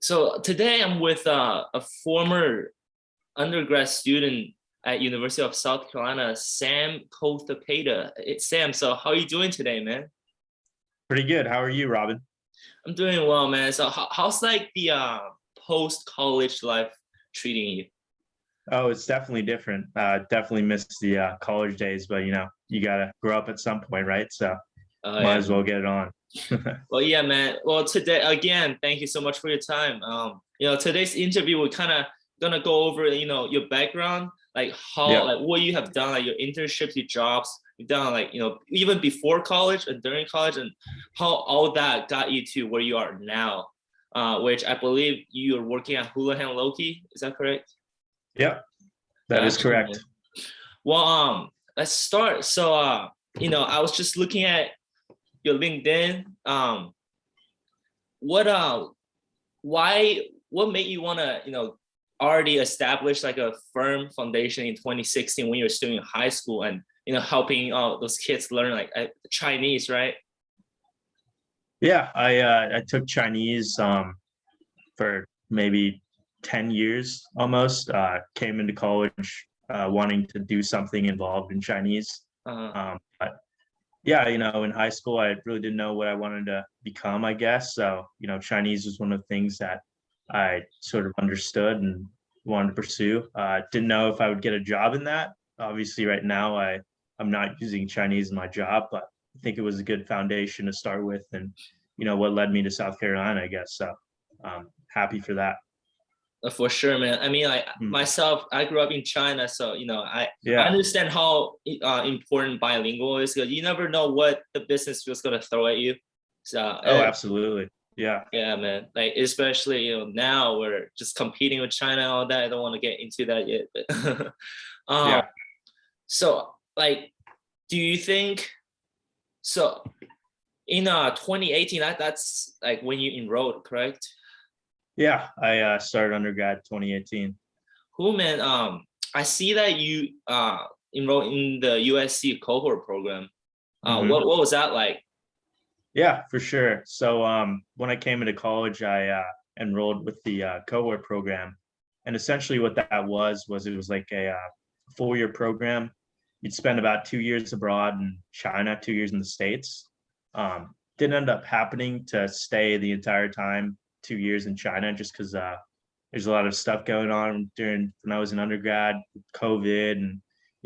So today I'm with a former undergrad student at University of South Carolina, Sam Kothapeta. It's Sam. So how are you doing today, man? Pretty good. How are you, Robin? I'm doing well, man. So how's like the post college life treating you? Oh, it's definitely different. Definitely missed the college days, but you gotta grow up at some point, right? So Oh might yeah. as well get it on. Well, yeah, man. Well, today again, thank you so much for your time. Today's interview we're kind of gonna go over, your background, like how, Yeah, like what you have done, like your internships, your jobs, you've done, like even before college and during college, and how all that got you to where you are now. Which I believe you are working at Houlihan Lokey. Is that correct? yeah, that is Gotcha, correct. man. Well, let's start. So, I was just looking at your LinkedIn. What why what made you want to already establish like a firm foundation in 2016 when you were still in high school, and helping those kids learn like Chinese, right? Yeah, I took Chinese for maybe 10 years almost. Came into college wanting to do something involved in Chinese. uh, But yeah, in high school, I really didn't know what I wanted to become, I guess. So, Chinese was one of the things that I sort of understood and wanted to pursue. Didn't know if I would get a job in that. Obviously, right now, I'm not using Chinese in my job, but I think it was a good foundation to start with, and what led me to South Carolina, I guess. So, happy for that. for sure, man. I mean, like Mm. myself, I grew up in China, so I Yeah. understand how important bilingual is, because you never know what the business was gonna throw at you. So Oh, absolutely. Yeah. yeah, man. Like especially now we're just competing with China and all that. I don't want to get into that yet, but um, Yeah. so like, do you think so? In 2018, that's like when you enrolled, correct? Yeah. I started undergrad 2018. Cool, man. I see that you enrolled in the USC cohort program. Hmm. What was that like? Yeah, for sure. So when I came into college, I enrolled with the cohort program, and essentially what that was it was like a 4-year program. You'd spend about 2 years abroad in China, 2 years in the States. Didn't end up happening to stay the entire time, 2 years in China, just because there's a lot of stuff going on during when I was in undergrad, COVID, and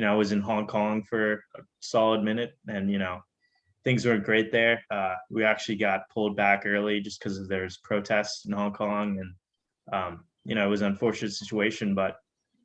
I was in Hong Kong for a solid minute, and things weren't great there. We actually got pulled back early just because there's protests in Hong Kong, and it was an unfortunate situation. But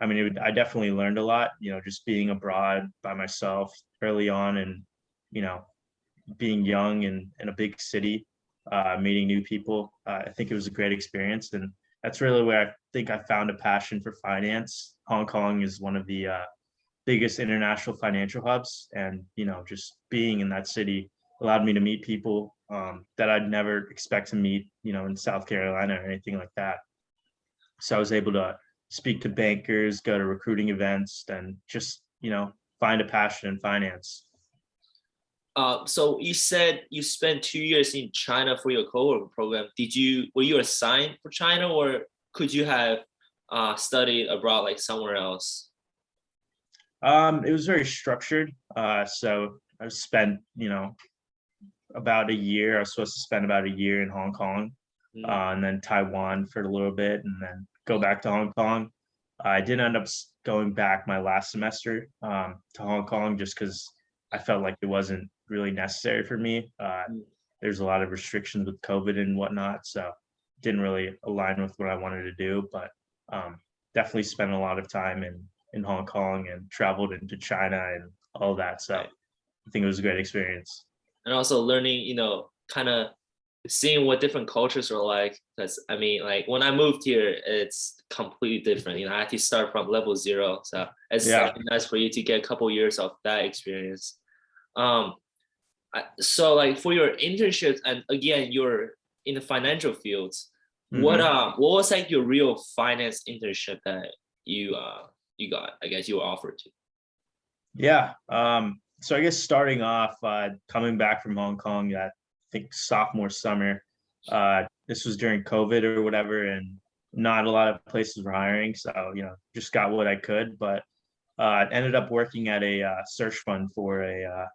I mean, I definitely learned a lot. Just being abroad by myself early on, and you know, being young and in a big city, meeting new people. I think it was a great experience, and that's really where I think I found a passion for finance. Hong Kong is one of the biggest international financial hubs, and just being in that city allowed me to meet people that I'd never expect to meet, in South Carolina or anything like that. So I was able to speak to bankers, go to recruiting events, and just find a passion in finance. So you said you spent 2 years in China for your cohort program. Were you assigned for China, or could you have studied abroad like somewhere else? It was very structured. So I spent, about a year. I was supposed to spend about a year in Hong Kong, Mm. and then Taiwan for a little bit, and then go back to Hong Kong. I did end up going back my last semester to Hong Kong just because I felt like it wasn't really necessary for me. There's a lot of restrictions with COVID and whatnot, so didn't really align with what I wanted to do. But definitely spent a lot of time in Hong Kong and traveled into China and all that. So Right. I think it was a great experience. And also learning, kind of seeing what different cultures are like. Because I mean, like when I moved here, it's completely different. I had to start from level zero. So it's Yeah. actually nice for you to get a couple years of that experience. Um, so like for your internships, and again, you're in the financial fields. Hmm. What was like your real finance internship that you got? I guess you were offered to. Yeah. So I guess starting off, coming back from Hong Kong, I think sophomore summer, this was during COVID or whatever, and not a lot of places were hiring. So, just got what I could, but ended up working at a search fund for a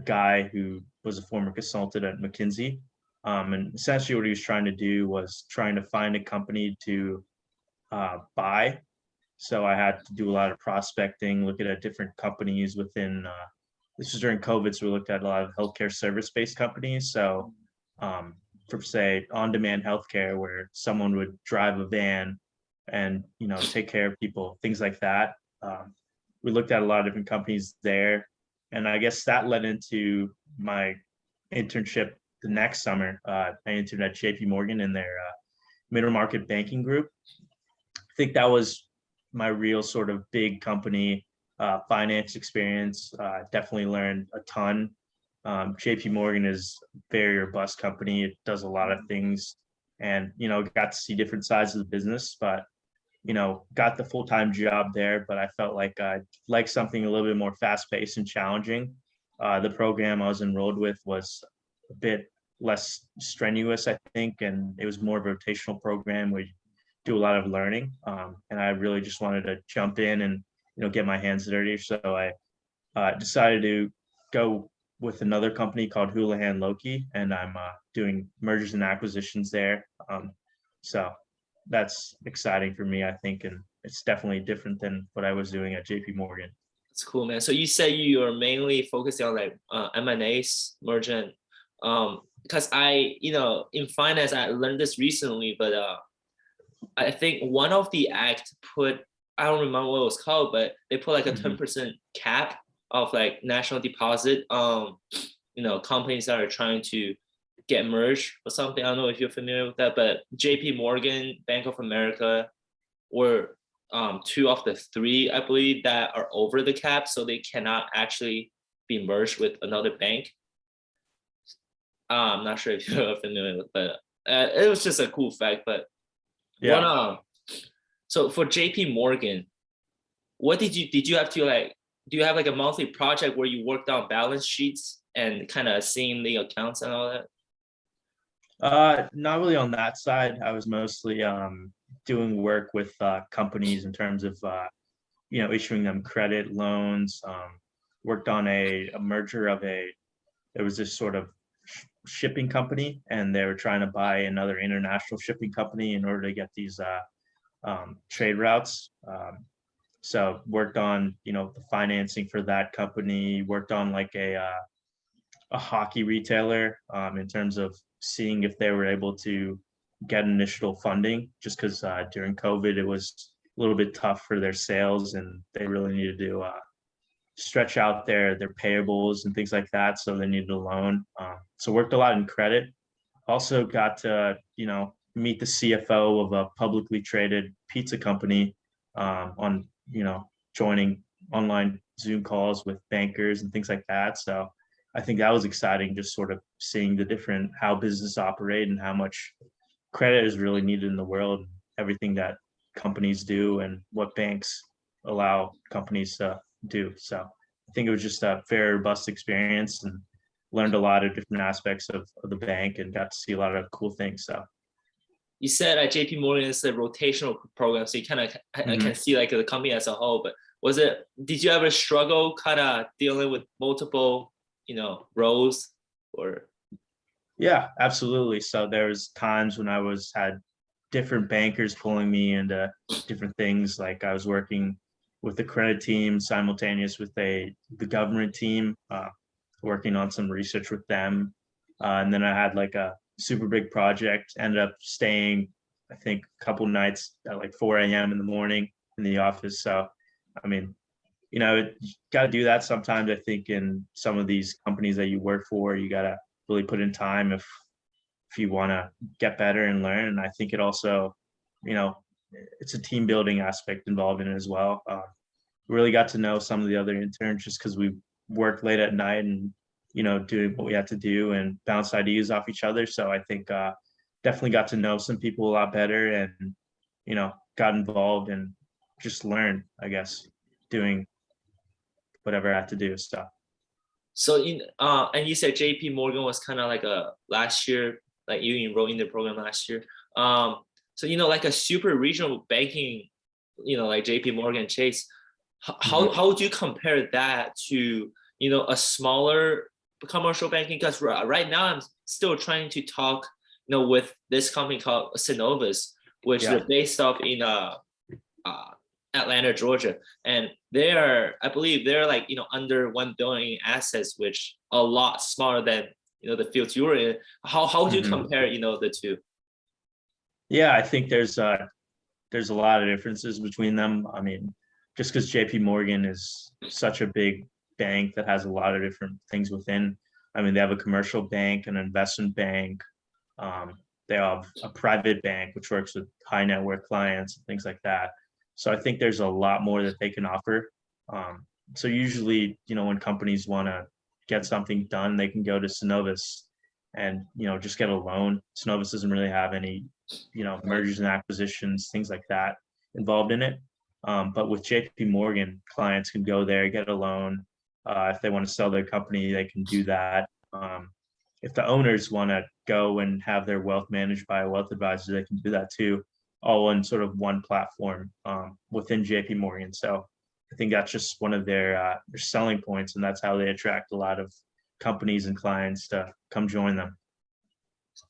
guy who was a former consultant at McKinsey. And essentially what he was trying to do was trying to find a company to buy. So I had to do a lot of prospecting, looking at different companies within, this was during COVID, so we looked at a lot of healthcare service-based companies. So for say on-demand healthcare, where someone would drive a van and take care of people, things like that. We looked at a lot of different companies there, and I guess that led into my internship the next summer. I interned at JP Morgan in their middle market banking group. I think that was my real sort of big company finance experience. Definitely learned a ton. JP Morgan is a very robust company. It does a lot of things, and got to see different sides of the business, but got the full-time job there, but I felt like I liked something a little bit more fast-paced and challenging. The program I was enrolled with was a bit less strenuous, I think, and it was more of a rotational program where you do a lot of learning. And I really just wanted to jump in and get my hands dirty. So I decided to go with another company called Houlihan Lokey, and I'm doing mergers and acquisitions there. So that's exciting for me, I think, and it's definitely different than what I was doing at JP Morgan. It's cool, man. So you say you are mainly focusing on like M&As, merchant. Because in finance, I learned this recently, but I think one of the act put, I don't remember what it was called, but they put like a 10% cap of like national deposit, companies that are trying to get merged or something. I don't know if you're familiar with that, but JP Morgan, Bank of America were two of the three, I believe, that are over the cap, so they cannot actually be merged with another bank. I'm not sure if you're familiar with, but it was just a cool fact. But Yeah. So for JP Morgan, what did you have to like? Do you have like a monthly project where you worked on balance sheets and kind of seeing the accounts and all that? Not really on that side. I was mostly doing work with companies in terms of issuing them credit loans. Worked on a merger of there was this sort of shipping company, and they were trying to buy another international shipping company in order to get these trade routes. So worked on the financing for that company. Worked on like a hockey retailer in terms of seeing if they were able to get initial funding, just because during COVID it was a little bit tough for their sales, and they really needed to stretch out their payables and things like that. So they needed a loan. So worked a lot in credit. Also got to meet the CFO of a publicly traded pizza company on joining online Zoom calls with bankers and things like that. So I think that was exciting, just sort of seeing the different how business operate and how much credit is really needed in the world, everything that companies do and what banks allow companies to do. So I think it was just a very robust experience, and learned a lot of different aspects of the bank and got to see a lot of cool things. So you said at JP Morgan it's a rotational program, so you kind of I can see like the company as a whole. But did you ever struggle kind of dealing with multiple roles or? Yeah, absolutely. So there was times when had different bankers pulling me into different things. Like I was working with the credit team simultaneous with the government team, working on some research with them. And then I had like a super big project, ended up staying, I think, a couple nights at like 4 a.m. in the morning in the office. So, I mean, you got to do that sometimes. I think in some of these companies that you work for, you got to really put in time if you want to get better and learn. And I think it also, it's a team building aspect involved in it as well. Really got to know some of the other interns just because we worked late at night and doing what we had to do and bounce ideas off each other. So I think definitely got to know some people a lot better, and got involved and just learned, I guess, doing whatever I had to do. So So and you said JP Morgan was kind of like a last year like you enrolled in the program last year. So like a super regional banking, like JP Morgan Chase, how would you compare that to a smaller commercial banking? Because right now I'm still trying to talk with this company called Synovus, which is based off in Atlanta, Georgia, and I believe they're like under 1 billion in assets, which a lot smaller than the fields you were in. How do you compare the two? Yeah, I think there's a lot of differences between them. I mean, just because JP Morgan is such a big bank that has a lot of different things within. I mean, they have a commercial bank, an investment bank. They have a private bank, which works with high net worth clients and things like that. So I think there's a lot more that they can offer. So usually, when companies want to get something done, they can go to Synovus and, just get a loan. Synovus doesn't really have any, mergers and acquisitions, things like that involved in it. But with JP Morgan, clients can go there, get a loan. If they want to sell their company, they can do that. If the owners want to go and have their wealth managed by a wealth advisor, they can do that too, all on sort of one platform within JP Morgan. So I think that's just one of their selling points, and that's how they attract a lot of companies and clients to come join them.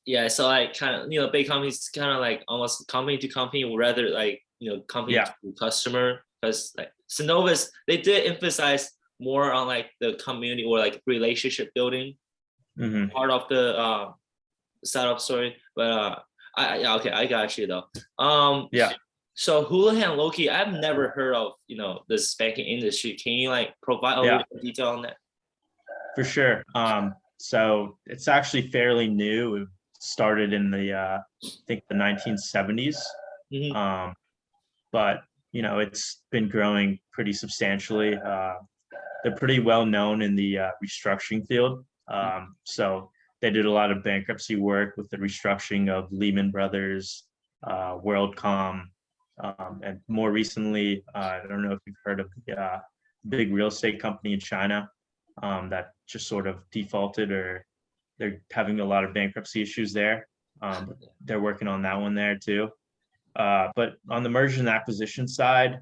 Yeah, so like kind of big companies kind of like almost company to company, or rather like company to customer, because like Synovus, they did emphasize more on like the community or like relationship building part of the startup story. But okay, I got you though. So Houlihan Lokey, I've never heard of this banking industry. Can you like provide a little detail on that? For sure. So it's actually fairly new. It started in the I think the 1970s. But it's been growing pretty substantially. They're pretty well known in the restructuring field. So they did a lot of bankruptcy work with the restructuring of Lehman Brothers, WorldCom, and more recently, I don't know if you've heard of the big real estate company in China that just sort of defaulted, or they're having a lot of bankruptcy issues there. They're working on that one there too. But on the merger and acquisition side,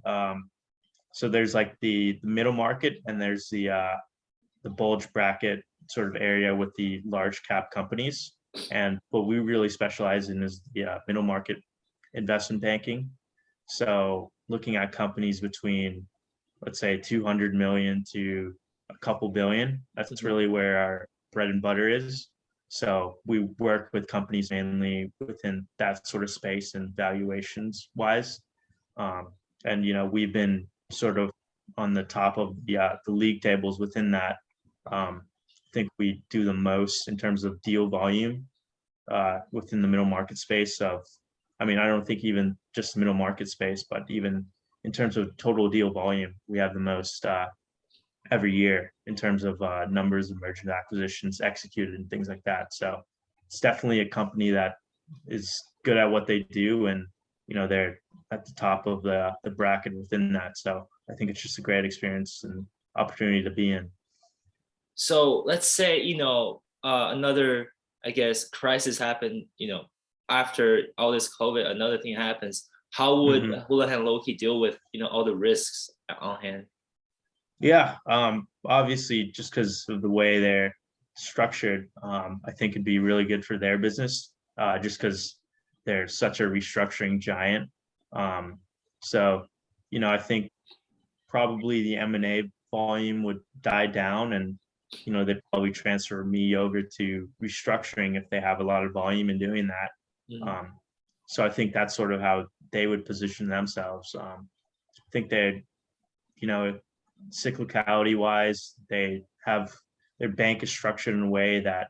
so there's like the middle market, and there's the bulge bracket sort of area with the large cap companies. And what we really specialize in is the middle market investment banking. So looking at companies between, let's say, 200 million to a couple billion, that's really where our bread and butter is. So we work with companies mainly within that sort of space and valuations wise. And we've been sort of on the top of the league tables within that. I think we do the most in terms of deal volume within the middle market space I don't think even just the middle market space, but even in terms of total deal volume, we have the most every year in terms of numbers of merger and acquisitions executed and things like that. So it's definitely a company that is good at what they do, and they're at the top of the bracket within that. So I think it's just a great experience and opportunity to be in. So let's say another, I guess, crisis happened. After all this COVID, another thing happens. How would Houlihan Lokey deal with all the risks on hand? Yeah, obviously, just because of the way they're structured, I think it'd be really good for their business, just because they're such a restructuring giant. So, I think probably the M&A volume would die down, and they'd probably transfer me over to restructuring if they have a lot of volume in doing that. So I think that's sort of how they would position themselves. I think they'd, cyclicality wise, they have their bank is structured in a way that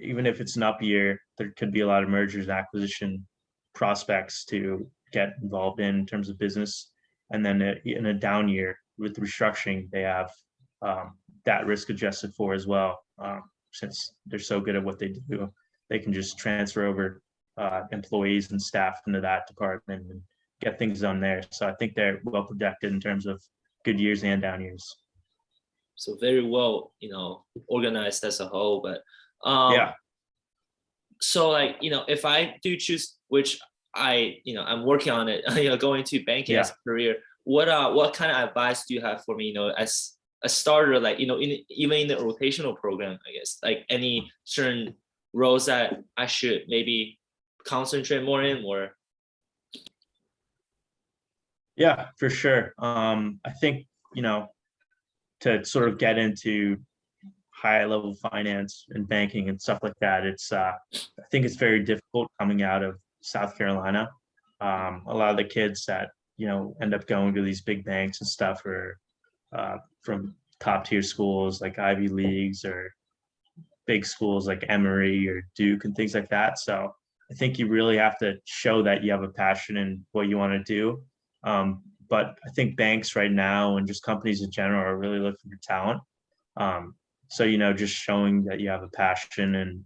even if it's an up year, there could be a lot of mergers and acquisition prospects to get involved in terms of business. And then in a down year with restructuring, they have that risk adjusted for as well. Since they're so good at what they do, they can just transfer over employees and staff into that department and get things done there. So I think they're well protected in terms of good years and down years. So very well, organized as a whole. But So like, if I do choose, which I'm working on it, going to banking as Yeah. a career, what kind of advice do you have for me, as a starter, like, even in the rotational program, I guess, like any certain roles that I should maybe concentrate more in, or? Yeah, for sure. I think, to sort of get into high level finance and banking and stuff like that, I think it's very difficult coming out of South Carolina. A lot of the kids that, end up going to these big banks and stuff are from top tier schools like Ivy Leagues or big schools like Emory or Duke and things like that. So I think you really have to show that you have a passion in what you want to do. But I think banks right now and just companies in general are really looking for talent. So, just showing that you have a passion and,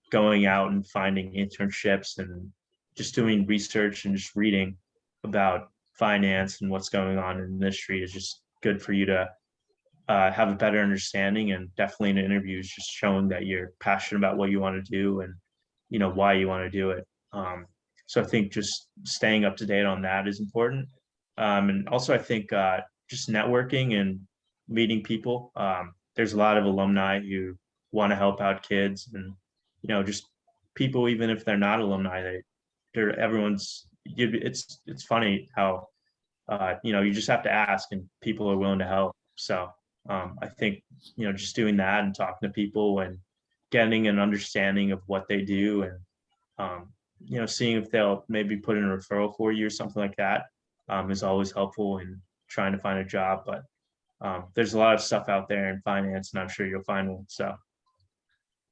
going out and finding internships and just doing research and just reading about finance and what's going on in the industry is just good for you to have a better understanding, and definitely in interviews just showing that you're passionate about what you want to do and why you want to do it. So I think just staying up to date on that is important. And also I think just networking and meeting people. There's a lot of alumni who want to help out kids, and just people, even if they're not alumni, they're everyone's. It's funny how you just have to ask, and people are willing to help. So I think just doing that and talking to people and getting an understanding of what they do, and seeing if they'll maybe put in a referral for you or something like that is always helpful in trying to find a job. But there's a lot of stuff out there in finance, and I'm sure you'll find one. So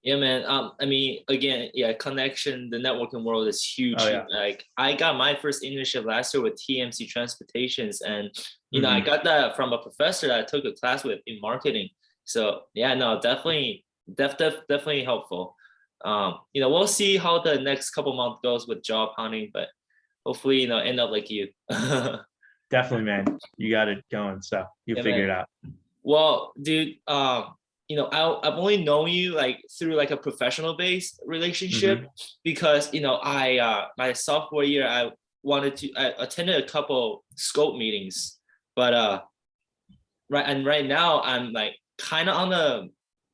Yeah, man. I mean, again, yeah, connection, the networking world is huge. oh yeah. Like, I got my first internship last year with TMC Transportations, and I Mhm. got that from a professor that I took a class with in marketing. So yeah, no, definitely, definitely helpful. We'll see how the next couple months goes with job hunting, but hopefully, end up like you. Definitely, man. You got it going, so you'll Yeah, figure man. it out. Well, dude, I've only known you like through like a professional based relationship, Hmm. because my sophomore year I attended a couple scope meetings, but right now I'm like kind of on the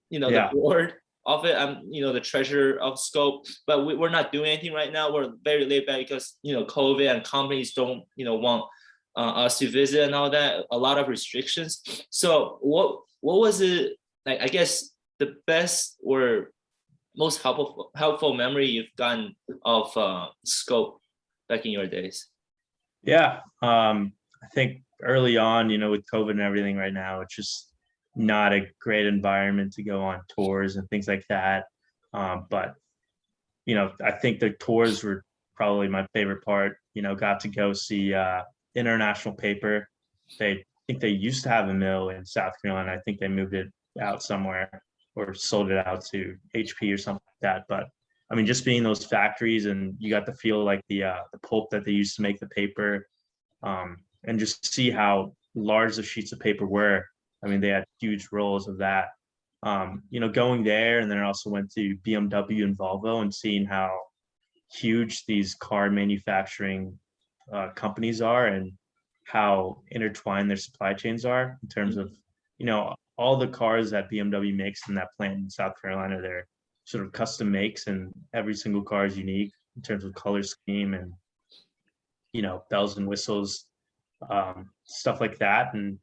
Yeah. board of it. I'm the treasurer of scope, but we're not doing anything right now. We're very laid back because COVID, and companies don't want us to visit and all that. A lot of restrictions. So what was it like? I guess the best or most helpful memory you've gotten of scope back in your days. Yeah. I think early on, with COVID and everything right now, it's just not a great environment to go on tours and things like that. But I think the tours were probably my favorite part. Got to go see International Paper. I think they used to have a mill in South Carolina. I think they moved it out somewhere or sold it out to HP or something like that. But I mean, just being those factories, and you got to feel like the pulp that they used to make the paper, and just see how large the sheets of paper were. I mean, they had huge rolls of that. Going there, and then I also went to BMW and Volvo and seeing how huge these car manufacturing companies are, and how intertwined their supply chains are in terms of all the cars that BMW makes in that plant in South Carolina. They're sort of custom makes, and every single car is unique in terms of color scheme and bells and whistles, stuff like that, and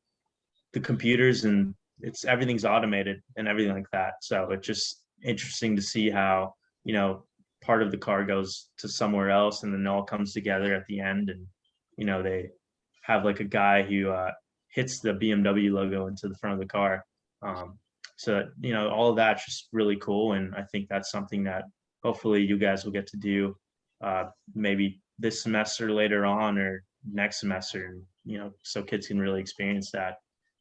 the computers, and everything's automated and everything like that. So it's just interesting to see how part of the car goes to somewhere else, and then it all comes together at the end. And they have like a guy who hits the BMW logo into the front of the car. So all of that's just really cool, and I think that's something that hopefully you guys will get to do maybe this semester later on, or next semester, so kids can really experience that.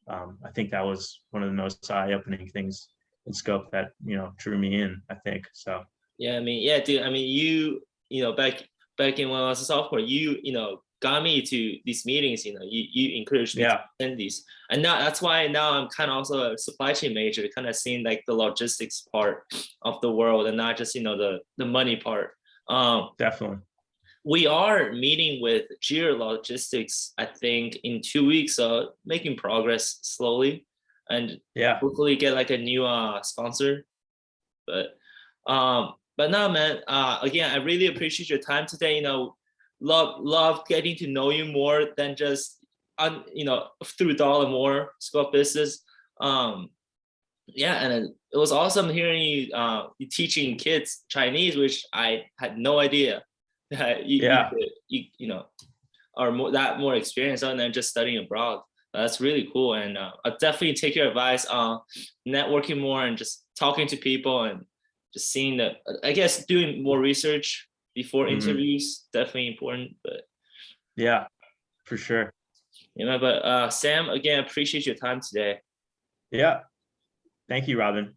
I think that was one of the most eye-opening things in scope that drew me in, I think. So Yeah, I mean, yeah, dude. I mean, back in when I was a sophomore, got me to these meetings. You encouraged me Yeah. to attend these, and that's why now I'm kind of also a supply chain major, kind of seeing like the logistics part of the world and not just the money part. Definitely. We are meeting with Geo Logistics, I think, in 2 weeks, so making progress slowly, and Yeah. hopefully get like a new sponsor. But no, man. Again, I really appreciate your time today. Love getting to know you more than just through Dollar More School of Business. Yeah, and it was awesome hearing you teaching kids Chinese, which I had no idea that Yeah. you are more experience on than just studying abroad. That's really cool, and I'll definitely take your advice on networking more and just talking to people and just seeing I guess doing more research before Mhm. interviews, definitely important. But Yeah, for sure. Sam, again, appreciate your time today. Yeah. Thank you, Robin.